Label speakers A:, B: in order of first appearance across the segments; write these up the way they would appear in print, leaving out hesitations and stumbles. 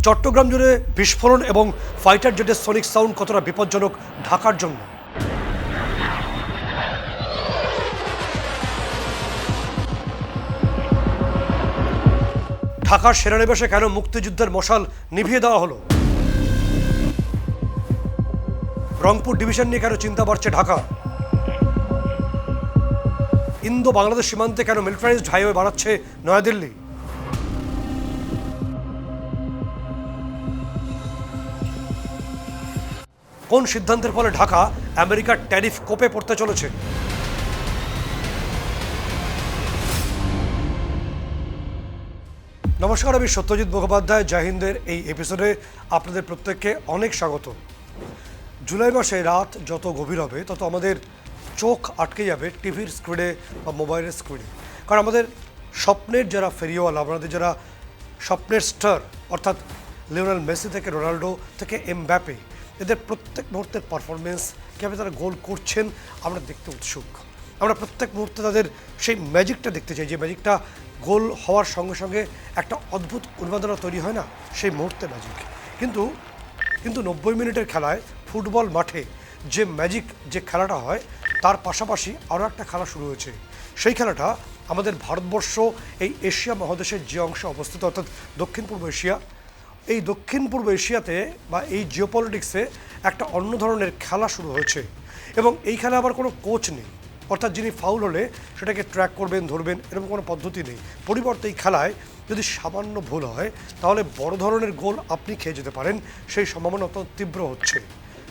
A: চট্টগ্রাম জুড়ে বিস্ফোরণ এবং ফাইটার জেটের সনিক সাউন্ড কতটা বিপজ্জনক ঢাকার জন্য। ঢাকার সেনানিবাসে কেন মুক্তিযুদ্ধের মশাল নিভিয়ে দেওয়া হলো? রংপুর ডিভিশন নিয়ে কেন চিন্তা বাড়ছে ঢাকা? ইন্দো বাংলাদেশ সীমান্তে কেন মিলিটারাইজড হাইওয়ে বাড়াচ্ছে নয়াদিল্লি? কোন সিদ্ধান্তের ফলে ঢাকা আমেরিকার ট্যারিফ কোপে পড়তে চলেছে? নমস্কার, আমি সত্যজিৎ মুখোপাধ্যায়। জয় হিন্দের এই এপিসোডে আপনাদের প্রত্যেককে অনেক স্বাগত। জুলাই মাসে রাত যত গভীর হবে তত আমাদের চোখ আটকে যাবে টিভির স্ক্রিনে বা মোবাইলের স্ক্রিনে। কারণ আমাদের স্বপ্নের যারা ফেরিওয়ালা, আমাদের যারা স্বপ্নের স্টার, অর্থাৎ লিওনেল মেসি থেকে রোনাল্ডো থেকে এমবাপে, এদের প্রত্যেক মুহূর্তের পারফরমেন্স, কীভাবে তারা গোল করছেন আমরা দেখতে উৎসুক। আমরা প্রত্যেক মুহূর্তে তাদের সেই ম্যাজিকটা দেখতে চাই, যে ম্যাজিকটা গোল হওয়ার সঙ্গে সঙ্গে একটা অদ্ভুত উন্মাদনা তৈরি হয় না, সেই মুহূর্তে ম্যাজিক। কিন্তু 90 মিনিটের খেলায় ফুটবল মাঠে যে ম্যাজিক, যে খেলাটা হয়, তার পাশাপাশি আরও একটা খেলা শুরু হয়েছে। সেই খেলাটা আমাদের ভারতবর্ষ এই এশিয়া মহাদেশের যে অংশে অবস্থিত, অর্থাৎ দক্ষিণ পূর্ব এশিয়া, এই দক্ষিণ পূর্ব এশিয়াতে বা এই জিওপলিটিক্সে একটা অন্য ধরনের খেলা শুরু হয়েছে। এবং এই খেলা আবার কোনো কোচ নেই, অর্থাৎ যিনি ফাউল হলে সেটাকে ট্র্যাক করবেন, ধরবেন, এরকম কোনো পদ্ধতি নেই। পরিবর্তে এই খেলায় যদি সামান্য ভুল হয় তাহলে বড় ধরনের গোল আপনি খেয়ে যেতে পারেন, সেই সম্ভাবনা অত্যন্ত তীব্র হচ্ছে।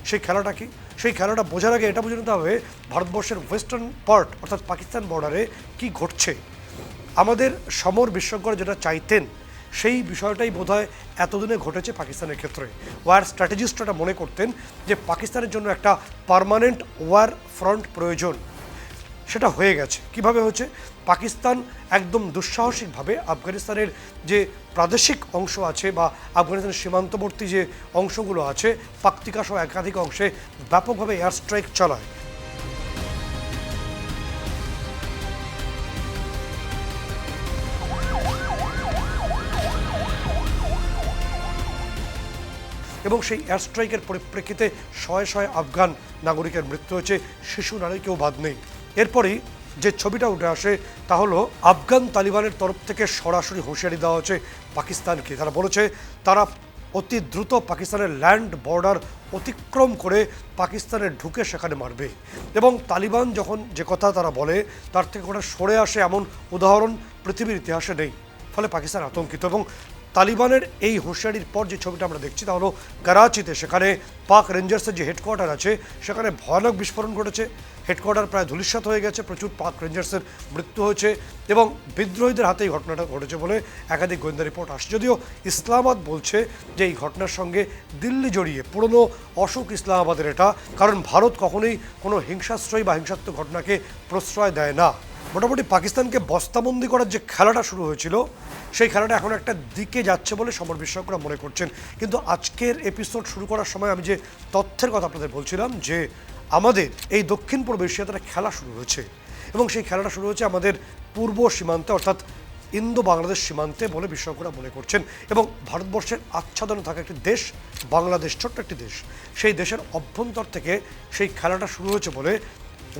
A: সেই খেলাটা কি? সেই খেলাটা বোঝার আগে এটা বুঝে নিতে হবে ভারতবর্ষের ওয়েস্টার্ন পার্ট, অর্থাৎ পাকিস্তান বর্ডারে কি ঘটছে। আমাদের সমর বিশেষজ্ঞরা যেটা চাইতেন সেই বিষয়টাই বোধহয় এতদিনে ঘটেছে পাকিস্তানের ক্ষেত্রে। ওয়ার স্ট্র্যাটেজিস্টরা মনে করতেন যে পাকিস্তানের জন্য একটা পার্মানেন্ট ওয়ার ফ্রন্ট প্রয়োজন, সেটা হয়ে গেছে। কিভাবে হচ্ছে? পাকিস্তান একদম দুঃসাহসিকভাবে আফগানিস্তানের যে প্রাদেশিক অংশ আছে বা আফগানিস্তানের সীমান্তবর্তী যে অংশগুলো আছে, পাকতিকা সহ একাধিক অংশে ব্যাপকভাবে এয়ার স্ট্রাইক চালায়। এবং সেই এয়ার স্ট্রাইকের পরিপ্রেক্ষিতে শয়ে আফগান নাগরিকের মৃত্যু হয়েছে, শিশু নারী কেউ বাদ নেই। এরপরই যে ছবিটা উঠে আসে তা হলো আফগান তালিবানের তরফ থেকে সরাসরি হুঁশিয়ারি দেওয়া হচ্ছে পাকিস্তানকে। তারা বলেছে তারা অতি দ্রুত পাকিস্তানের ল্যান্ড বর্ডার অতিক্রম করে পাকিস্তানে ঢুকে সেখানে মারবে। এবং তালিবান যখন যে কথা তারা বলে তার থেকে ওটা সরে আসে এমন উদাহরণ পৃথিবীর ইতিহাসে নেই। ফলে পাকিস্তান আতঙ্কিত। এবং তালিবানের এই হুঁশিয়ারির পর যে ছবিটা আমরা দেখছি তা হলো করাচিতে, সেখানে পাক রেঞ্জার্সের যে হেডকোয়ার্টার আছে সেখানে ভয়ানক বিস্ফোরণ ঘটেছে। হেডকোয়ার্টার প্রায় ধূলিসাৎ হয়ে গেছে, প্রচুর পাক রেঞ্জার্সের মৃত্যু হয়েছে এবং বিদ্রোহীদের হাতে এই ঘটনাটা ঘটেছে বলে একাধিক গোয়েন্দা রিপোর্ট আসছে। যদিও ইসলামাবাদ বলছে যে এই ঘটনার সঙ্গে দিল্লি জড়িয়ে, পুরনো অশোক ইসলামাবাদের এটা, কারণ ভারত কখনোই কোনো হিংসাশ্রয়ী বা হিংসাত্মক ঘটনাকে প্রশ্রয় দেয় না। মোটামুটি পাকিস্তানকে বস্তাবন্দি করার যে খেলাটা শুরু হয়েছিল সেই খেলাটা এখন একটা দিকে যাচ্ছে বলে সমর বিশেষজ্ঞরা মনে করছেন। কিন্তু আজকের এপিসোড শুরু করার সময় আমি যে তথ্যের কথা আপনাদের বলছিলাম, যে আমাদের এই দক্ষিণ পূর্ব এশিয়াতে একটা খেলা শুরু হয়েছে এবং সেই খেলাটা শুরু হয়েছে আমাদের পূর্ব সীমান্তে, অর্থাৎ ইন্দো বাংলাদেশ সীমান্তে বলে বিশেষজ্ঞরা মনে করছেন। এবং ভারতবর্ষের আচ্ছাদনে থাকা একটি দেশ বাংলাদেশ, ছোট্ট একটি দেশ, সেই দেশের অভ্যন্তর থেকে সেই খেলাটা শুরু হয়েছে বলে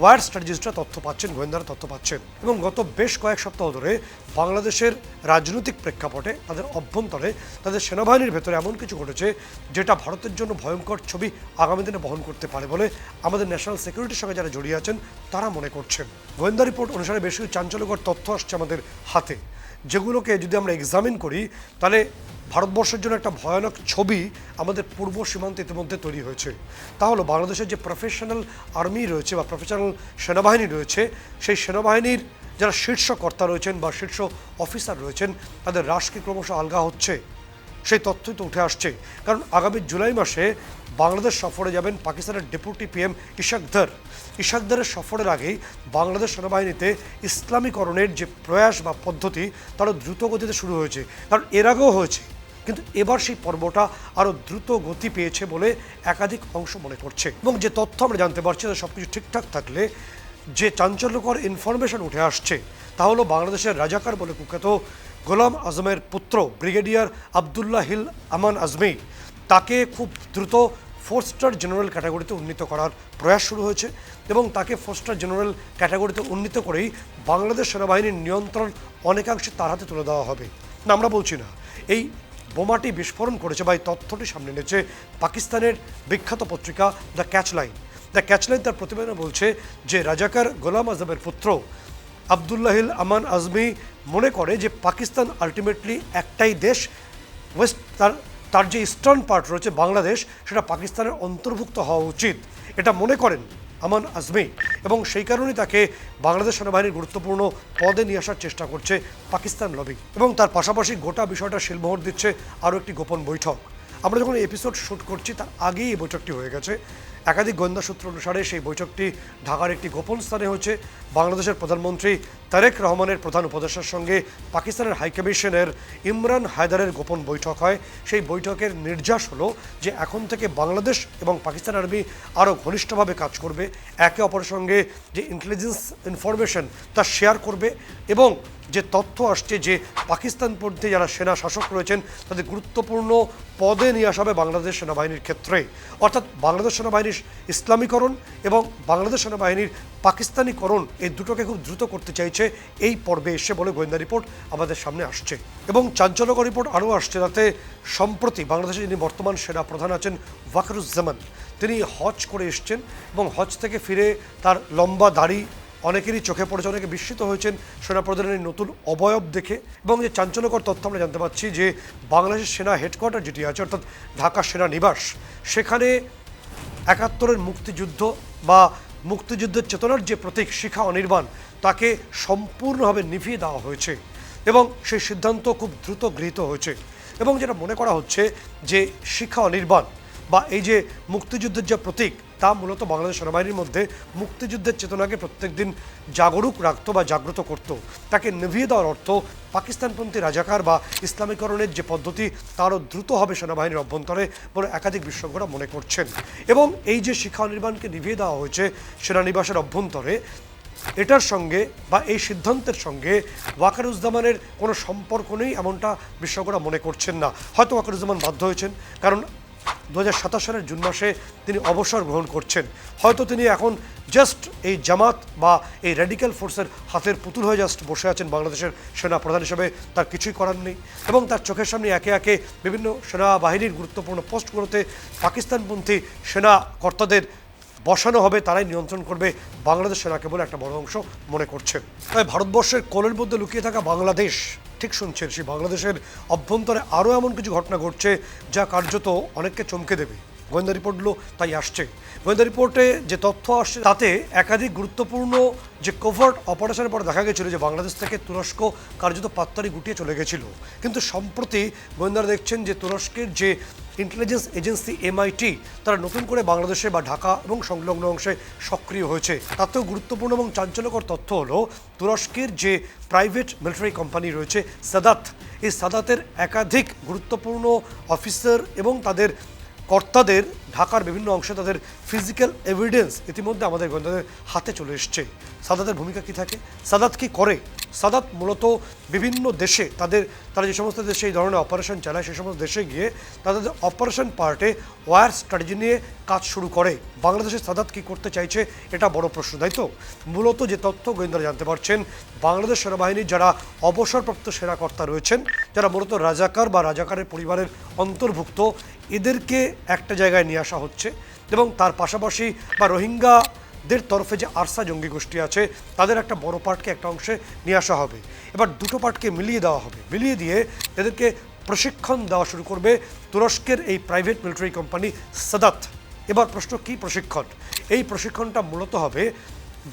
A: ওয়ার স্ট্র্যাটেজিস্টরা তথ্য পাচ্ছেন, গোয়েন্দারা তথ্য পাচ্ছেন। এবং গত বেশ কয়েক সপ্তাহ ধরে বাংলাদেশের রাজনৈতিক প্রেক্ষাপটে, তাদের অভ্যন্তরে, তাদের সেনাবাহিনীর ভেতরে এমন কিছু ঘটেছে যেটা ভারতের জন্য ভয়ঙ্কর ছবি আগামী দিনে বহন করতে পারে বলে আমাদের ন্যাশনাল সিকিউরিটির সঙ্গে যারা জড়িয়ে আছেন তারা মনে করছেন। গোয়েন্দা রিপোর্ট অনুসারে বেশ কিছু চাঞ্চল্যকর তথ্য আসছে আমাদের হাতে, যেগুলোকে যদি আমরা এক্সামিন করি তাহলে ভারতবর্ষের জন্য একটা ভয়ানক ছবি আমাদের পূর্ব সীমান্তে ইতিমধ্যে তৈরি হয়েছে। তা হলো বাংলাদেশের যে প্রফেশনাল আর্মি রয়েছে বা প্রফেশনাল সেনাবাহিনী রয়েছে, সেই সেনাবাহিনীর যারা শীর্ষ কর্তা রয়েছেন বা শীর্ষ অফিসার রয়েছেন, তাদের রাশকে ক্রমশ আলগা হচ্ছে। সেই তথ্যই তো উঠে আসছে। কারণ আগামী জুলাই মাসে বাংলাদেশ সফরে যাবেন পাকিস্তানের ডেপুটি পিএম ইশাকদারের সফরের আগেই বাংলাদেশ সেনাবাহিনীতে ইসলামীকরণের যে প্রয়াস বা পদ্ধতি তারও দ্রুত গতিতে শুরু হয়েছে। কারণ এর আগেও হয়েছে, কিন্তু এবার সেই পর্বটা আরও দ্রুত গতি পেয়েছে বলে একাধিক অংশ মনে করছে। এবং যে তথ্য আমরা জানতে পারছি সব কিছু ঠিকঠাক থাকলে যে চাঞ্চল্যকর ইনফরমেশন উঠে আসছে তা হলো বাংলাদেশের রাজাকার বলে কুখ্যাত গোলাম আজমের পুত্র ব্রিগেডিয়ার আবদুল্লাহ হিল আমান আজমি, তাকে খুব দ্রুত 4 স্টার জেনারেল ক্যাটাগরিতে উন্নীত করার প্রয়াস শুরু হয়েছে এবং তাকে 4 স্টার জেনারেল ক্যাটাগরিতে উন্নীত করেই বাংলাদেশ সেনাবাহিনীর নিয়ন্ত্রণ অনেকাংশে তার হাতে তুলে দেওয়া হবে। না, আমরা বলছি না। এই বোমাটি বিস্ফোরণ করেছে বা এই তথ্যটি সামনে এনেছে পাকিস্তানের বিখ্যাত পত্রিকা দ্য ক্যাচলাইন। দ্য ক্যাচলাইন তার প্রতিবেদনে বলছে যে রাজাকার গোলাম আজমের পুত্র আবদুল্লাহিল আমান আজমি মনে করে যে পাকিস্তান আলটিমেটলি একটাই দেশ, ওয়েস্ট তার যে ইস্টার্ন পার্ট রয়েছে বাংলাদেশ, সেটা পাকিস্তানের অন্তর্ভুক্ত হওয়া উচিত, এটা মনে করেন আমান আজমি, এবং সেই কারণেই তাকে বাংলাদেশ সেনাবাহিনীর গুরুত্বপূর্ণ পদে নিয়ে আসার চেষ্টা করছে পাকিস্তান লবি। এবং তার পাশাপাশি গোটা বিষয়টা শিলমোহর দিচ্ছে আরও একটি গোপন বৈঠক। আমরা যখন এপিসোড শ্যুট করছি তার আগেই এই বৈঠকটি হয়ে গেছে। একাধিক গোয়েন্দা সূত্র অনুসারে সেই বৈঠকটি ঢাকার একটি গোপন স্থানে হচ্ছে। বাংলাদেশের প্রধানমন্ত্রী তারেক রহমানের প্রধান উপদেষ্টার সঙ্গে পাকিস্তানের হাইকমিশনের ইমরান হায়দারের গোপন বৈঠক হয়। সেই বৈঠকের নির্যাস হলো যে এখন থেকে বাংলাদেশ এবং পাকিস্তান আর্মি আরও ঘনিষ্ঠভাবে কাজ করবে, একে অপরের সঙ্গে যে ইন্টেলিজেন্স ইনফরমেশন তা শেয়ার করবে, এবং যে তথ্য আসছে যে পাকিস্তানপন্থী যারা সেনা শাসক রয়েছেন তাদের গুরুত্বপূর্ণ পদে নিয়ে আসা হবে বাংলাদেশ সেনাবাহিনীর ক্ষেত্রে। অর্থাৎ বাংলাদেশ সেনাবাহিনীর ইসলামীকরণ এবং বাংলাদেশ সেনাবাহিনীর পাকিস্তানিকরণ এই দুটোকে খুব দ্রুত করতে চাইছে এই পর্বে এসে বলে গোয়েন্দা রিপোর্ট আমাদের সামনে আসছে। এবং চাঞ্চল্যকর রিপোর্ট আরও আসছে, তাতে সম্প্রতি বাংলাদেশে যিনি বর্তমান সেনা প্রধান আছেন ওয়াকারুজ্জামান, তিনি হজ করে এসছেন এবং হজ থেকে ফিরে তার লম্বা দাড়ি অনেকেরই চোখে পড়েছে, অনেকে বিস্মিত হয়েছেন সেনাপ্রধানের নতুন অবয়ব দেখে। এবং যে চাঞ্চল্যকর তথ্য আমরা জানতে পারছি যে বাংলাদেশের সেনা হেডকোয়ার্টার যেটি আছে অর্থাৎ ঢাকা সেনানিবাস, সেখানে ৭১-এর মুক্তিযুদ্ধ বা মুক্তিযুদ্ধের চেতনার যে প্রতীক শিখা অনির্বাণ তাকে সম্পূর্ণভাবে নিভিয়ে দেওয়া হয়েছে এবং সেই সিদ্ধান্ত খুব দ্রুত গৃহীত হয়েছে। এবং যেটা মনে করা হচ্ছে যে শিখা অনির্বাণ বা এই যে মুক্তিযুদ্ধের যে প্রতীক তা মূলত বাংলাদেশ সেনাবাহিনীর মধ্যে মুক্তিযুদ্ধের চেতনাকে প্রত্যেকদিন জাগরুক রাখত বা জাগ্রত করত। তাকে নিভিয়ে দেওয়ার অর্থ পাকিস্তানপন্থী রাজাকার বা ইসলামীকরণের যে পদ্ধতি তারও দ্রুত হবে সেনাবাহিনীর অভ্যন্তরে বলে একাধিক বিশেষজ্ঞরা মনে করছেন। এবং এই যে শিখা অনির্বাণকে নিভিয়ে দেওয়া হয়েছে সেনানিবাসের অভ্যন্তরে, এটার সঙ্গে বা এই সিদ্ধান্তের সঙ্গে ওয়াকারুজ্জামানের কোনো সম্পর্ক নেই এমনটা বিশেষজ্ঞরা মনে করছেন না। হয়তো ওয়াকারুজ্জামান বাধ্য হয়েছেন, কারণ 2027 সালের জুন মাসে তিনি অবসর গ্রহণ করছেন। হয়তো তিনি এখন জাস্ট এই জামাত বা এই র্যাডিক্যাল ফোর্সের হাতের পুতুল হয়ে জাস্ট বসে আছেন বাংলাদেশের সেনা প্রধান হিসেবে, তার কিছুই করার নেই। এবং তার চোখের সামনে একে একে বিভিন্ন সেনাবাহিনীর গুরুত্বপূর্ণ পোস্টগুলোতে পাকিস্তানপন্থী সেনা কর্তাদের বসানো হবে, তারাই নিয়ন্ত্রণ করবে বাংলাদেশ সেনাকে বলে একটা বড় অংশ মনে করছেন। তাই ভারতবর্ষের কোলের মধ্যে লুকিয়ে থাকা বাংলাদেশ, ঠিক শুনছেন, সেই বাংলাদেশের অভ্যন্তরে আরও এমন কিছু ঘটনা ঘটছে যা কার্যত অনেককে চমকে দেবে। গোয়েন্দা রিপোর্টগুলো তাই আসছে। গোয়েন্দা রিপোর্টে যে তথ্য আসছে তাতে একাধিক গুরুত্বপূর্ণ যে কোভার্ট অপারেশনের পরে দেখা গেছিল যে বাংলাদেশ থেকে তুরস্ক কার্যত পাত্তারি গুটিয়ে চলে গেছিল। কিন্তু সম্প্রতি গোয়েন্দারা দেখছেন যে তুরস্কের যে ইন্টেলিজেন্স এজেন্সি MIT তারা নতুন করে বাংলাদেশে বা ঢাকা এবং সংলগ্ন অংশে সক্রিয় হয়েছে। তাতেও গুরুত্বপূর্ণ এবং চাঞ্চল্যকর তথ্য হলো তুরস্কের যে প্রাইভেট মিলিটারি কোম্পানি রয়েছে সাদাত, এই সাদাতের একাধিক গুরুত্বপূর্ণ অফিসার এবং তাদের কর্তাদের ঢাকার বিভিন্ন অংশে তাদের ফিজিক্যাল এভিডেন্স ইতিমধ্যে আমাদের গোয়েন্দাদের হাতে চলে এসছে। সাদাতের ভূমিকা কী থাকে, সাদাত কী করে? সাদাত মূলত বিভিন্ন দেশে তারা যে সমস্ত দেশে এই ধরনের অপারেশন চালায় সেই সমস্ত দেশে গিয়ে তাদের অপারেশন পার্টে ওয়ার স্ট্র্যাটেজি নিয়ে কাজ শুরু করে। বাংলাদেশের সাদাত কী করতে চাইছে এটা বড় প্রশ্ন, তাই তো? মূলত যে তথ্য গোয়েন্দারা জানতে পারছেন, বাংলাদেশ সেনাবাহিনীর যারা অবসরপ্রাপ্ত সেনাকর্তা রয়েছেন, যারা মূলত রাজাকার বা রাজাকারের পরিবারের অন্তর্ভুক্ত, এদেরকে একটা জায়গায় নিয়ে আসা হচ্ছে এবং তার পাশাপাশি বা রোহিঙ্গাদের তরফে যে আরসা জঙ্গি গোষ্ঠী আছে তাদের একটা বড় পার্টকে একটা অংশে নিয়ে আসা হবে। এবার দুটো পার্টকে মিলিয়ে দেওয়া হবে, মিলিয়ে দিয়ে এদেরকে প্রশিক্ষণ দেওয়া শুরু করবে তুরস্কের এই প্রাইভেট মিলিটারি কোম্পানি সাদাত। এবার প্রশ্ন, কী প্রশিক্ষণ? এই প্রশিক্ষণটা মূলত হবে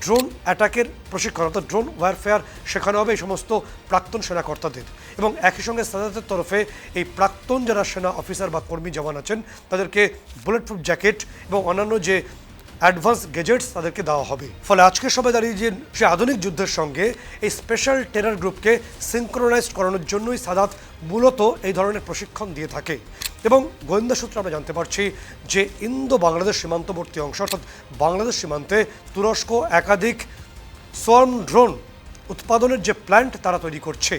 A: ড্রোন অ্যাটাকের প্রশিক্ষণ, অর্থাৎ ড্রোন ওয়ারফেয়ার শেখানো হবে এই সমস্ত প্রাক্তন সেনাকর্তাদের। এবং একই সঙ্গে সাদাতের তরফে এই প্রাক্তন যারা সেনা অফিসার বা কর্মী জওয়ান আছেন তাদেরকে বুলেট প্রুফ জ্যাকেট এবং অন্যান্য যে অ্যাডভান্স গেজেটস তাদেরকে দেওয়া হবে। ফলে আজকের সবাই দাঁড়িয়ে যে সে আধুনিক যুদ্ধের সঙ্গে এই স্পেশাল টেরার গ্রুপকে সিনক্রোনাইজড করানোর জন্যই সাদাত মূলত এই ধরনের প্রশিক্ষণ দিয়ে থাকে। এবং গোয়েন্দা সূত্রে আমরা জানতে পারছি যে ইন্দো বাংলাদেশ সীমান্তবর্তী অংশ অর্থাৎ বাংলাদেশ সীমান্তে তুরস্ক একাধিক সোয়ার্ম ড্রোন উৎপাদনের যে প্ল্যান্ট তারা তৈরি করছে,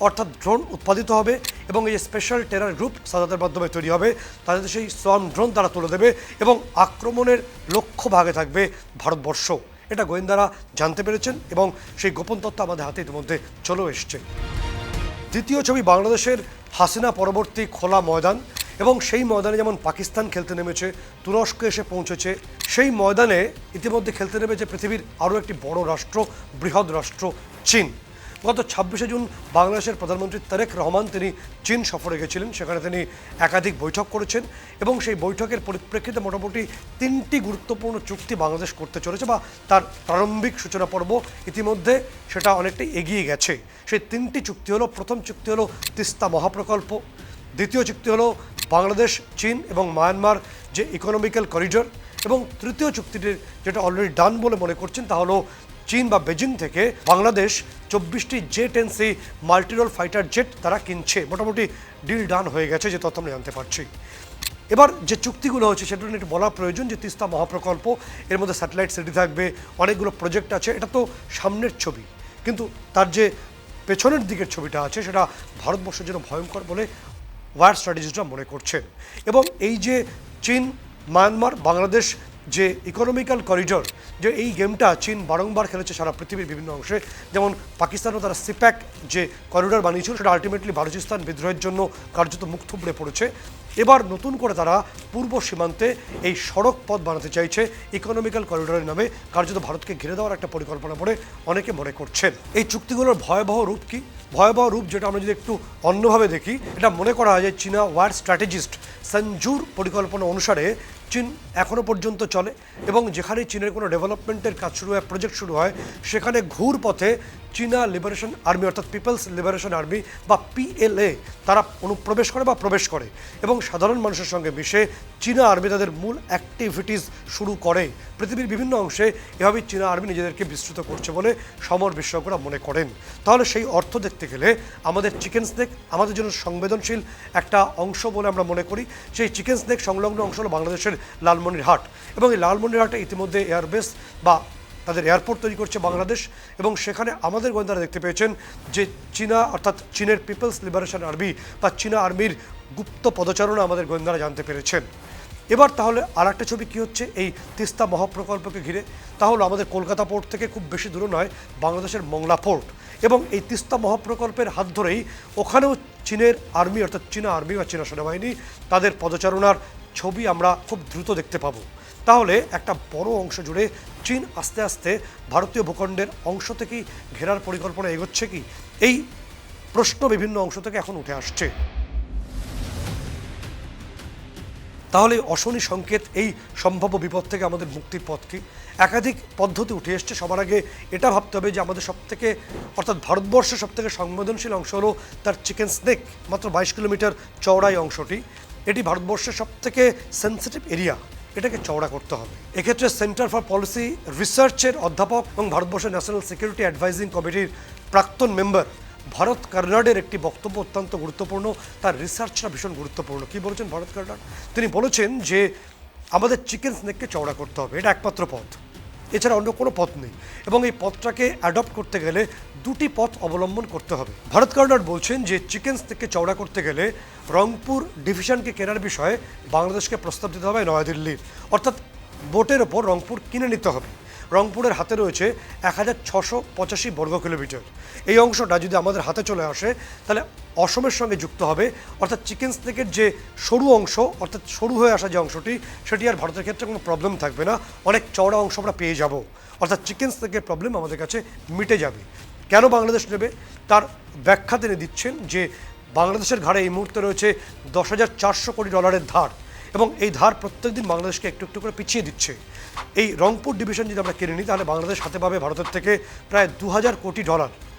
A: অর্থাৎ ড্রোন উৎপাদিত হবে এবং এই যে স্পেশাল টেরার গ্রুপ সাদাতের মাধ্যমে তৈরি হবে, তাদের সেই সোয়ার্ম ড্রোন তারা তুলে দেবে এবং আক্রমণের লক্ষ্য ভাগে থাকবে ভারতবর্ষ। এটা গোয়েন্দারা জানতে পেরেছেন এবং সেই গোপন তথ্য আমাদের হাতে ইতিমধ্যে চলেও এসছে। দ্বিতীয় ছবি বাংলাদেশের হাসিনা পরবর্তী খোলা ময়দান, এবং সেই ময়দানে যেমন পাকিস্তান খেলতে নেমেছে, তুরস্ক এসে পৌঁছেছে, সেই ময়দানে ইতিমধ্যে খেলতে নেমেছে পৃথিবীর আরও একটি বড় রাষ্ট্র, বৃহৎ রাষ্ট্র চীন। গত 26শে জুন বাংলাদেশের প্রধানমন্ত্রী তারেক রহমান তিনি চীন সফরে গেছিলেন, সেখানে তিনি একাধিক বৈঠক করেছেন এবং সেই বৈঠকের পরিপ্রেক্ষিতে মোটামুটি 3টি গুরুত্বপূর্ণ চুক্তি বাংলাদেশ করতে চলেছে বা তার প্রারম্ভিক সূচনা পর্ব ইতিমধ্যে সেটা অনেকটাই এগিয়ে গেছে। সেই 3টি চুক্তি হলো, প্রথম চুক্তি হলো তিস্তা মহাপ্রকল্প, দ্বিতীয় চুক্তি হলো বাংলাদেশ, চীন এবং মায়ানমার যে ইকোনমিক্যাল করিডর, এবং তৃতীয় চুক্তিটির যেটা অলরেডি ডান বলে মনে করছেন তা হলো চীন বা বেজিং থেকে বাংলাদেশ 24টি J-10C মাল্টিরোল ফাইটার জেট তারা কিনছে। মোটামুটি ডিল ডান হয়ে গেছে, যে তথ্য আমরা জানতে পারছি। এবার যে চুক্তিগুলো হচ্ছে সেটা নিয়ে একটু বলা প্রয়োজন, যে তিস্তা মহাপ্রকল্প, এর মধ্যে স্যাটেলাইট সিটি থাকবে, অনেকগুলো প্রজেক্ট আছে। এটা তো সামনের ছবি, কিন্তু তার যে পেছনের দিকের ছবিটা আছে সেটা ভারতবর্ষের জন্য ভয়ঙ্কর বলে ওয়ার স্ট্র্যাটেজিস্টরা মনে করছেন। এবং এই যে চীন, মায়ানমার, বাংলাদেশ যে ইকোনমিক্যাল করিডর, যে এই গেমটা চীন বারংবার খেলেছে সারা পৃথিবীর বিভিন্ন অংশে, যেমন পাকিস্তানও তারা সিপ্যাক যে করিডর বানিয়েছিল সেটা আলটিমেটলি বালুচিস্তান বিদ্রোহের জন্য কার্যত মুখ থুবড়ে পড়েছে। এবার নতুন করে তারা পূর্ব সীমান্তে এই সড়ক পথ বানাতে চাইছে ইকোনমিক্যাল করিডরের নামে, কার্যত ভারতকে ঘিরে দেওয়ার একটা পরিকল্পনা বলে অনেকে মনে করছেন। এই চুক্তিগুলোর ভয়াবহ রূপ কি? ভয়াবহ রূপ যেটা আমরা যদি একটু অন্যভাবে দেখি, এটা মনে করা হয় যে চীনা ওয়ার স্ট্র্যাটেজিস্ট সঞ্জুর পরিকল্পনা অনুসারে চীন এখনও পর্যন্ত চলে এবং যেখানে চীনের কোনো ডেভেলপমেন্টের কাজ শুরু হয়, প্রজেক্ট শুরু হয়, সেখানে ঘুর পথে চীনা লিবারেশন আর্মি অর্থাৎ পিপলস লিবারেশন আর্মি বা PLA তারা অনুপ্রবেশ করে বা প্রবেশ করে এবং সাধারণ মানুষের সঙ্গে মিশে চীনা আর্মি তাদের মূল অ্যাক্টিভিটিস শুরু করে। পৃথিবীর বিভিন্ন অংশে এভাবেই চীনা আর্মি নিজেদেরকে বিস্তৃত করছে বলে সমর বিশেষজ্ঞরা মনে করেন। তাহলে সেই অর্থ দেখতে গেলে আমাদের চিকেন স্নেক আমাদের জন্য সংবেদনশীল একটা অংশ বলে আমরা মনে করি। সেই চিকেন স্নেক সংলগ্ন অংশ হলো বাংলাদেশের লালমনিরহাট, এবং এই লালমনিরহাটে ইতিমধ্যে এয়ারবেস বা তাদের এয়ারপোর্ট তৈরি করছে বাংলাদেশ, এবং সেখানে আমাদের গোয়েন্দারা দেখতে পেয়েছেন যে চীনা অর্থাৎ চীনের পিপলস লিবারেশন আর্মি বা চীনা আর্মির গুপ্ত পদচারণা আমাদের গোয়েন্দারা জানতে পেরেছেন। এবার তাহলে আর একটা ছবি কী হচ্ছে এই তিস্তা মহাপ্রকল্পকে ঘিরে, তাহলে আমাদের কলকাতা পোর্ট থেকে খুব বেশি দূরে নয় বাংলাদেশের মংলা পোর্ট, এবং এই তিস্তা মহাপ্রকল্পের হাত ধরেই ওখানেও চীনের আর্মি অর্থাৎ চীনা আর্মি বা চীনা সেনাবাহিনী তাদের পদচারণার ছবি আমরা খুব দ্রুত দেখতে পাবো। তাহলে একটা বড় অংশ জুড়ে চীন আস্তে আস্তে ভারতীয় ভূখণ্ডের অংশ থেকেই ঘেরার পরিকল্পনা এগোচ্ছে কি, এই প্রশ্ন বিভিন্ন অংশ থেকে এখন উঠে আসছে। তাহলে অশনি সংকেত, এই সম্ভাব্য বিপদ থেকে আমাদের মুক্তির পথ কি? একাধিক পদ্ধতি উঠে এসছে। সবার আগে এটা ভাবতে হবে যে আমাদের সবথেকে অর্থাৎ ভারতবর্ষের সবথেকে সংবেদনশীল অংশ হলো তার চিকেন স্নেক, মাত্র 22 কিলোমিটার চওড়া এই অংশটি। এটি ভারতবর্ষের সবথেকে সেন্সিটিভ এরিয়া, এটাকে চওড়া করতে হবে। এক্ষেত্রে সেন্টার ফর পলিসি রিসার্চের অধ্যাপক এবং ভারতবর্ষের ন্যাশনাল সিকিউরিটি অ্যাডভাইজিং কমিটির প্রাক্তন মেম্বার ভারত কর্নাডের একটি বক্তব্য অত্যন্ত গুরুত্বপূর্ণ, তার রিসার্চটা ভীষণ গুরুত্বপূর্ণ। কি বলেছেন ভারত কর্নাড? তিনি বলেছেন যে আমাদের চিকেন স্নেককে চওড়া করতে হবে, এটা একমাত্র পথ, এছাড়া অন্য কোনো পথ নেই, এবং এই পথটাকে অ্যাডপ্ট করতে গেলে দুটি পথ অবলম্বন করতে হবে। ভারত কর্নাড বলছেন যে চিকেন স্নেককে চওড়া করতে গেলে রংপুর ডিভিশনকে কেনার বিষয়ে বাংলাদেশকে প্রস্তাব দিতে হবে নয়াদিল্লির, অর্থাৎ বোটের ওপর রংপুর কিনে নিতে হবে। রংপুরের হাতে রয়েছে 1685 বর্গ কিলোমিটার। এই অংশটা যদি আমাদের হাতে চলে আসে তাহলে অসমের সঙ্গে যুক্ত হবে, অর্থাৎ চিকেন স্নেকের যে সরু অংশ অর্থাৎ সরু হয়ে আসা যে অংশটি, সেটি আর ভারতের ক্ষেত্রে কোনো প্রবলেম থাকবে না, অনেক চওড়া অংশ আমরা পেয়ে যাব, অর্থাৎ চিকেন স্নেকের প্রবলেম আমাদের কাছে মিটে যাবে। কেন বাংলাদেশ নেবে তার ব্যাখ্যা তিনি দিচ্ছেন যে বাংলাদেশের ঘাড়ে এই মুহূর্তে রয়েছে $10,400 কোটি ধার, এবং এই ধার প্রত্যেক দিন বাংলাদেশকে একটু একটু করে পিছিয়ে দিচ্ছে। এই রংপুর ডিভিশন যদি আমরা কিনে নিই তাহলে বাংলাদেশ হাতে পাবে ভারতের থেকে প্রায় $2,000 কোটি,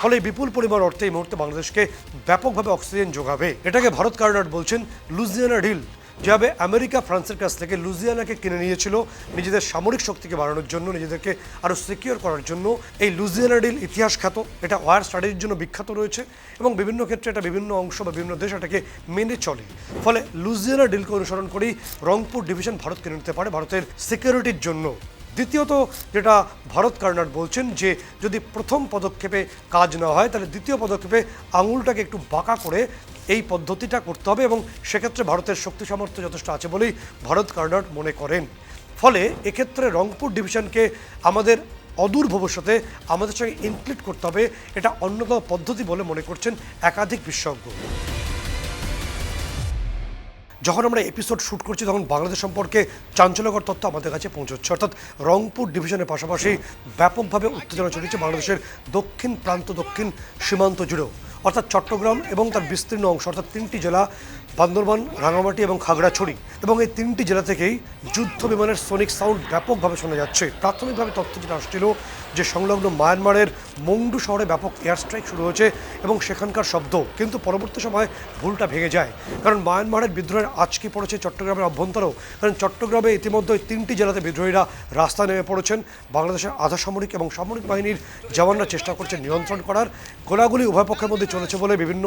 A: ফলে এই বিপুল পরিমাণ অর্থে এই মুহূর্তে বাংলাদেশকে ব্যাপকভাবে অক্সিজেন যোগাবে। এটাকে ভারত কর্নাড বলছেন লুজিয়ানা ডিল, যেভাবে আমেরিকা ফ্রান্সের কাছ থেকে লুজিয়ানাকে কিনে নিয়েছিল নিজেদের সামরিক শক্তিকে বাড়ানোর জন্য, নিজেদেরকে আরও সিকিউর করার জন্য। এই লুজিয়ানা ডিল ইতিহাস খ্যাত, এটা ওয়ার স্ট্র্যাটেজির জন্য বিখ্যাত রয়েছে এবং বিভিন্ন ক্ষেত্রে এটা বিভিন্ন অংশ বা বিভিন্ন দেশ এটাকে মেনে চলে। ফলে লুজিয়ানা ডিলকে অনুসরণ করেই রংপুর ডিভিশন ভারত কিনে নিতে পারে ভারতের সিকিউরিটির জন্য। দ্বিতীয়ত যেটা ভারত কর্নাড বলছেন যে যদি প্রথম পদক্ষেপে কাজ না হয় তাহলে দ্বিতীয় পদক্ষেপে আঙুলটাকে একটু বাঁকা করে এই পদ্ধতিটা করতে হবে এবং সেক্ষেত্রে ভারতের শক্তি সামর্থ্য যথেষ্ট আছে বলেই ভারত কর্নাড মনে করেন। ফলে এক্ষেত্রে রংপুর ডিভিশনকে আমাদের অদূর ভবিষ্যতে আমাদের সঙ্গে ইনক্লুড করতে হবে, এটা অন্যতম পদ্ধতি বলে মনে করছেন একাধিক বিশেষজ্ঞ। যখন আমরা এপিসোড শ্যুট করছি তখন বাংলাদেশ সম্পর্কে চাঞ্চল্যকর তথ্য আমাদের কাছে পৌঁছচ্ছে, অর্থাৎ রংপুর ডিভিশনের পাশাপাশি ব্যাপকভাবে উত্তেজনা চলেছে বাংলাদেশের দক্ষিণ প্রান্ত, দক্ষিণ সীমান্ত জুড়েও, অর্থাৎ চট্টগ্রাম এবং তার বিস্তীর্ণ অংশ, অর্থাৎ 3টি জেলা বান্দরবান, রাঙামাটি এবং খাগড়াছড়ি, এবং এই 3টি জেলা থেকেই যুদ্ধ বিমানের সোনিক সাউন্ড ব্যাপকভাবে শোনা যাচ্ছে। প্রাথমিকভাবে তথ্য যেটা আসছিল যে সংলগ্ন মায়ানমারের মংডু শহরে ব্যাপক এয়ার স্ট্রাইক শুরু হয়েছে এবং সেখানকার শব্দ, কিন্তু পরবর্তী সময় ভুলটা ভেঙে যায়, কারণ মায়ানমারের বিদ্রোহের আজকে পড়েছে চট্টগ্রামের অভ্যন্তরেও, কারণ চট্টগ্রামে ইতিমধ্যে 3টি জেলাতে বিদ্রোহীরা রাস্তায় নেমে পড়েছেন। বাংলাদেশের আধা সামরিক এবং সামরিক বাহিনীর জওয়ানরা চেষ্টা করছে নিয়ন্ত্রণ করার। গোলাগুলি উভয় পক্ষের মধ্যে চলেছে বলে বিভিন্ন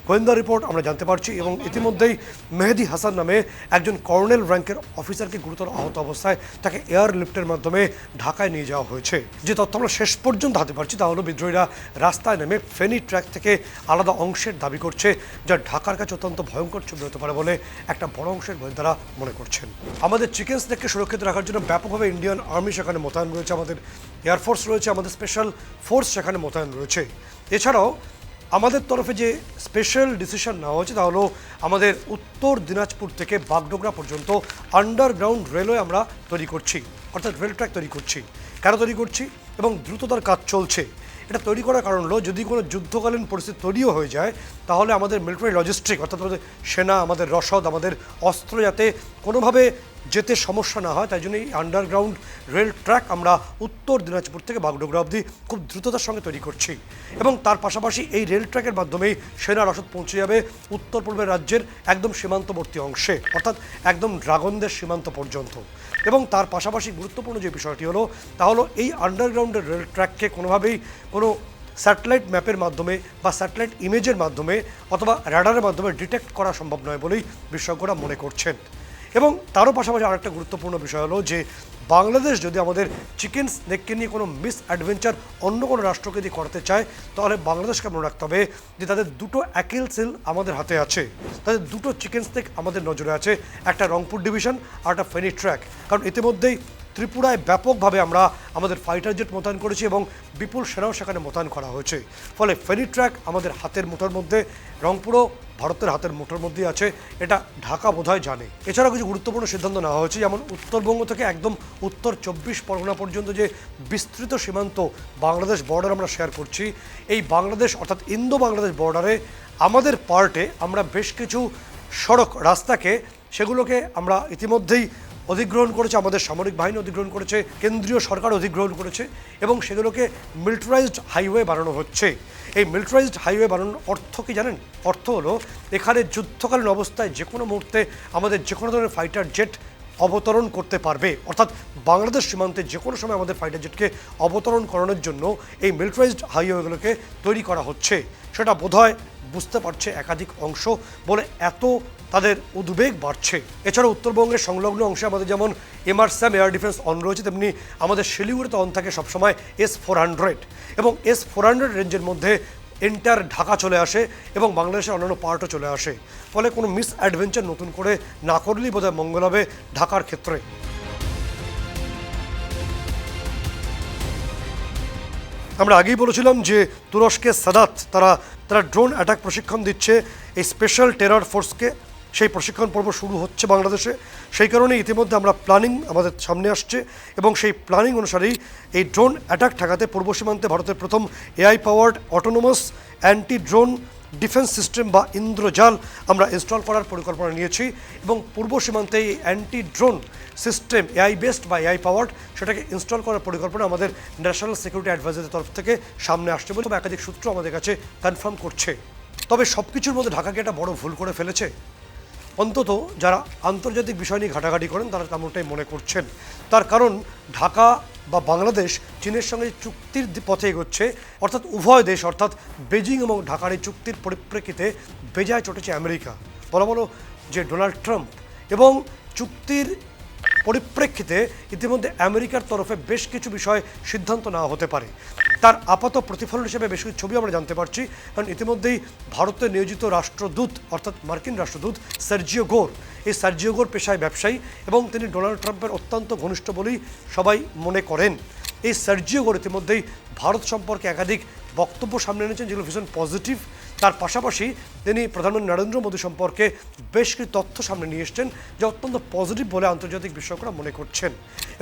A: গোয়েন্দা রিপোর্ট আমরা জানতে পারছি, এবং ইতিমধ্যেই মেহেদি হাসান নামে একজন কর্নেল র্যাঙ্কের অফিসারকে গুরুতর আহত অবস্থায় তাকে এয়ার লিফটের মাধ্যমে ঢাকায় নিয়ে যাওয়া হয়েছে। যে তথ্য আমরা শেষ পর্যন্ত হাতে পারছি তা হলো বিদ্রোহীরা রাস্তায় নেমে ফেনী ট্র্যাক থেকে আলাদা অংশের দাবি করছে, যা ঢাকার কাছে অত্যন্ত ভয়ঙ্কর ছবি হতে পারে বলে একটা বড় অংশের গোয়েন্দারা মনে করছেন। আমাদের চিকেন স্নেককে সুরক্ষিত রাখার জন্য ব্যাপকভাবে ইন্ডিয়ান আর্মি সেখানে মোতায়েন রয়েছে, আমাদের এয়ারফোর্স রয়েছে, আমাদের স্পেশাল ফোর্স সেখানে মোতায়েন রয়েছে। এছাড়াও আমাদের তরফে যে স্পেশাল ডিসিশন নেওয়া হয়েছে তা হলো আমাদের উত্তর দিনাজপুর থেকে বাগডোগরা পর্যন্ত আন্ডারগ্রাউন্ড রেলওয়ে আমরা তৈরি করছি, অর্থাৎ রেল ট্র্যাক তৈরি করছি। কেন তৈরি করছি এবং দ্রুততার কাজ চলছে, এটা তৈরি করার কারণ হলো যদি কোনো যুদ্ধকালীন পরিস্থিতি তৈরিও হয়ে যায় তাহলে আমাদের মিলিটারি লজিস্টিক, অর্থাৎ আমাদের সেনা, আমাদের রসদ, আমাদের অস্ত্র যাতে কোনোভাবে যেতে সমস্যা না হয়, তাই জন্য এই আন্ডারগ্রাউন্ড রেল ট্র্যাক আমরা উত্তর দিনাজপুর থেকে বাগডোগরা অবধি খুব দ্রুততার সঙ্গে তৈরি করছি, এবং তার পাশাপাশি এই রেল ট্র্যাকের মাধ্যমেই সেনা রসদ পৌঁছে যাবে উত্তর পূর্বের রাজ্যের একদম সীমান্তবর্তী অংশে, অর্থাৎ একদম ড্রাগনদের সীমান্ত পর্যন্ত। এবং তার পাশাপাশি গুরুত্বপূর্ণ যে বিষয়টি হলো তা হলো এই আন্ডারগ্রাউন্ডের রেল ট্র্যাককে কোনোভাবেই কোনো স্যাটেলাইট ম্যাপের মাধ্যমে বা স্যাটেলাইট ইমেজের মাধ্যমে অথবা র্যাডারের মাধ্যমে ডিটেক্ট করা সম্ভব নয় বলেই বিশেষজ্ঞরা মনে করছেন। এবং তারও পাশাপাশি আরেকটা গুরুত্বপূর্ণ বিষয় হলো যে বাংলাদেশ যদি আমাদের চিকেন স্নেককে নিয়ে কোনো মিস অ্যাডভেঞ্চার অন্য কোনো রাষ্ট্রকে দিয়ে করতে চায় তাহলে বাংলাদেশকে মনে রাখতে হবে যে তাদের দুটো অ্যাকিল সিল আমাদের হাতে আছে, তাদের দুটো চিকেন স্নেক আমাদের নজরে আছে, একটা রংপুর ডিভিশন আর একটা ফেনী ট্র্যাক। কারণ ইতিমধ্যেই ত্রিপুরায় ব্যাপকভাবে আমরা আমাদের ফাইটার জেট মোতায়েন করেছি এবং বিপুল সেনাও সেখানে মোতায়েন করা হয়েছে। ফলে ফেনী ট্র্যাক আমাদের হাতের মুঠোর মধ্যে, রংপুরও ভারতের হাতের মুঠোর মধ্যেই আছে, এটা ঢাকা বোধহয় জানে। এছাড়াও কিছু গুরুত্বপূর্ণ সিদ্ধান্ত নেওয়া হয়েছে, যেমন উত্তরবঙ্গ থেকে একদম উত্তর 24 পরগনা পর্যন্ত যে বিস্তৃত সীমান্ত বাংলাদেশ বর্ডার আমরা শেয়ার করছি, এই বাংলাদেশ অর্থাৎ ইন্দো বাংলাদেশ বর্ডারে আমাদের পার্টে আমরা বেশ কিছু সড়ক রাস্তাকে সেগুলোকে আমরা ইতিমধ্যেই অধিগ্রহণ করেছে, আমাদের সামরিক বাহিনী অধিগ্রহণ করেছে, কেন্দ্রীয় সরকার অধিগ্রহণ করেছে, এবং সেগুলোকে মিলিটারাইজড হাইওয়ে বানানো হচ্ছে। এই মিলিটারাইজড হাইওয়ে বানানোর অর্থ কি জানেন? অর্থ হলো এখানে যুদ্ধকালীন অবস্থায় যে কোনো মুহূর্তে আমাদের যে কোনো ধরনের ফাইটার জেট অবতরণ করতে পারবে, অর্থাৎ বাংলাদেশ সীমান্তে যে কোনো সময় আমাদের ফাইটার জেটকে অবতরণ করানোর জন্য এই মিলিটারাইজড হাইওয়েগুলোকে তৈরি করা হচ্ছে। সেটা বোধহয় বুঝতে পারছে একাধিক অংশ বলে এত তাদের উদ্বেগ বাড়ছে। এছাড়া উত্তরবঙ্গের সংলগ্ন অংশে আমাদের যেমন এমআরস্যাম এয়ার ডিফেন্স অন রয়েছে, তেমনি আমাদের শিলিগুড়িতে অন থাকে সবসময় S-400, এবং S-400 রেঞ্জের মধ্যে এন্টার ঢাকা চলে আসে এবং বাংলাদেশের অন্যান্য পার্টও চলে আসে। ফলে কোনো মিস অ্যাডভেঞ্চার নতুন করে না করলেই বোধহয় মঙ্গল হবে ঢাকার ক্ষেত্রে। আমরা আগেই বলেছিলাম যে তুরস্কের সাদাত তারা ড্রোন অ্যাটাক প্রশিক্ষণ দিচ্ছে এই স্পেশাল টেরর ফোর্সকে, সেই প্রশিক্ষণ পর্ব শুরু হচ্ছে বাংলাদেশে। সেই কারণে ইতিমধ্যে আমরা প্ল্যানিং আমাদের সামনে আসছে এবং সেই প্ল্যানিং অনুসারেই এই ড্রোন অ্যাটাক ঠেকাতে পূর্ব সীমান্তে ভারতের প্রথম AI powered autonomous anti drone defence system বা ইন্দ্রজাল আমরা ইনস্টল করার পরিকল্পনা নিয়েছি, এবং পূর্ব সীমান্তে এই anti drone system AI based বা AI পাওয়ার্ড সেটাকে ইনস্টল করার পরিকল্পনা আমাদের ন্যাশনাল সিকিউরিটি অ্যাডভাইজারের তরফ থেকে সামনে আসছে বলে একাধিক সূত্র আমাদের কাছে কনফার্ম করছে। তবে সব কিছুর মধ্যে ঢাকাকে একটা বড় ভুল করে ফেলেছে, অন্তত যারা আন্তর্জাতিক বিষয় নিয়ে ঘাটাঘাটি করেন তারা তেমনটাই মনে করছেন। তার কারণ ঢাকা বা বাংলাদেশ চীনের সঙ্গে চুক্তির পথে এগোচ্ছে, অর্থাৎ উভয় দেশ অর্থাৎ বেজিং এবং ঢাকার এই চুক্তির পরিপ্রেক্ষিতে বেজায় চটেছে আমেরিকা, বলা বলো যে ডোনাল্ড ট্রাম্প, এবং চুক্তির পরিপ্রেক্ষিতে ইতিমধ্যে আমেরিকার তরফে বেশ কিছু বিষয়ে সিদ্ধান্ত নেওয়া হতে পারে। তার আপাত প্রতিফলন হিসেবে বেশ কিছু ছবি আমরা জানতে পারছি, কারণ ইতিমধ্যেই ভারতে নিয়োজিত রাষ্ট্রদূত অর্থাৎ মার্কিন রাষ্ট্রদূত সার্জিও গোর, এই সার্জিও গোর পেশায় ব্যবসায়ী এবং তিনি ডোনাল্ড ট্রাম্পের অত্যন্ত ঘনিষ্ঠ বলেই সবাই মনে করেন। এই সার্জিও গোর ইতিমধ্যেই ভারত সম্পর্কে একাধিক বক্তব্য সামনে এনেছেন যেগুলো ভীষণ পজিটিভ। তার পাশাপাশি তিনি প্রধানমন্ত্রী নরেন্দ্র মোদী সম্পর্কে বেশ কিছু তথ্য সামনে নিয়ে এসছেন যা অত্যন্ত পজিটিভ বলে আন্তর্জাতিক বিশেষজ্ঞরা মনে করছেন।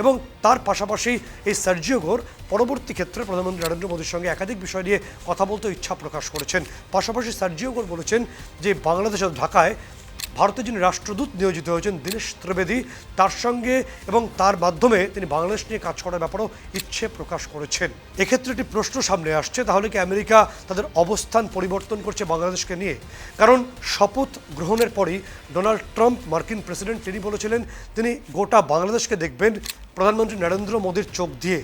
A: এবং তার পাশাপাশি এই সার্জিও গোর পরবর্তী ক্ষেত্রে প্রধানমন্ত্রী নরেন্দ্র মোদীর সঙ্গে একাধিক বিষয় নিয়ে কথা বলতে ইচ্ছা প্রকাশ করেছেন। পাশাপাশি সার্জিও গোর বলেছেন যে বাংলাদেশের ঢাকায় ভারতের যিনি রাষ্ট্রদূত নিয়োজিত হয়েছেন দীনেশ ত্রিবেদী, তার সঙ্গে এবং তার মাধ্যমে তিনি বাংলাদেশ নিয়ে কাজ করার ব্যাপারেও ইচ্ছে প্রকাশ করেছেন। এক্ষেত্রে একটি প্রশ্ন সামনে আসছে, তাহলে কি আমেরিকা তাদের অবস্থান পরিবর্তন করছে বাংলাদেশকে নিয়ে? কারণ শপথ গ্রহণের পরই ডোনাল্ড ট্রাম্প মার্কিন প্রেসিডেন্ট তিনি বলেছিলেন তিনি গোটা বাংলাদেশকে দেখবেন প্রধানমন্ত্রী নরেন্দ্র মোদীর চোখ দিয়ে।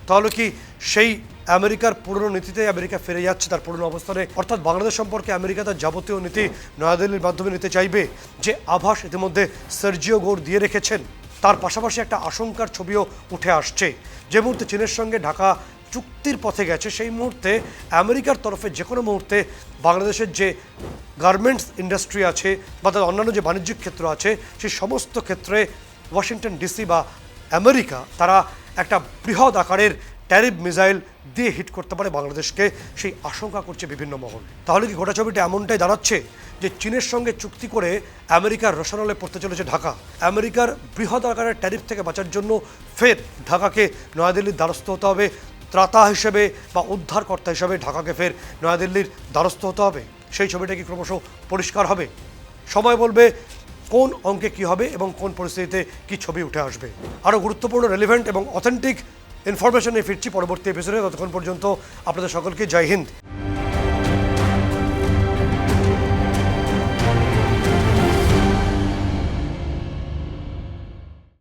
A: তাহলে কি সেই আমেরিকার পুরনো নীতিতে আমেরিকা ফিরে যাচ্ছে তার পুরনো অবস্থানে, অর্থাৎ বাংলাদেশ সম্পর্কে আমেরিকা তার যাবতীয় নীতি নয়াদিল্লির মাধ্যমে নিতে চাইবে, যে আভাস ইতিমধ্যে সার্জিও গোর দিয়ে রেখেছেন। তার পাশাপাশি একটা আশঙ্কার ছবিও উঠে আসছে, যে মুহূর্তে চীনের সঙ্গে ঢাকা চুক্তির পথে গেছে সেই মুহূর্তে আমেরিকার তরফে যে কোনো মুহূর্তে বাংলাদেশের যে গার্মেন্টস ইন্ডাস্ট্রি আছে বা তার অন্যান্য যে বাণিজ্যিক ক্ষেত্র আছে সেই সমস্ত ক্ষেত্রে ওয়াশিংটন ডিসি বা আমেরিকা তারা একটা বৃহৎ আকারের ট্যারিফ মিসাইল দিয়ে হিট করতে পারে বাংলাদেশকে, সেই আশঙ্কা করছে বিভিন্ন মহল। তাহলে কি গোটা ছবিটা এমনটাই দাঁড়াচ্ছে যে চীনের সঙ্গে চুক্তি করে আমেরিকার রসানলে পড়তে চলেছে ঢাকা? আমেরিকার বৃহৎ আকারের ট্যারিফ থেকে বাঁচার জন্য ফের ঢাকাকে নয়াদিল্লির দ্বারস্থ হতে হবে, ত্রাতা হিসেবে বা উদ্ধারকর্তা হিসেবে ঢাকাকে ফের নয়াদিল্লির দ্বারস্থ হতে হবে। সেই ছবিটা কি ক্রমশ পরিষ্কার হবে? সময় বলবে কোন অঙ্কে কি হবে এবং কোন পরিস্থিতিতে কি ছবি উঠে আসবে। আরও গুরুত্বপূর্ণ, রেলিভেন্ট এবং অথেন্টিক ইনফরমেশন নিয়ে ফিরছি পরবর্তী এপিসোডে। ততক্ষণ পর্যন্ত আপনাদের সকলকে জয় হিন্দ।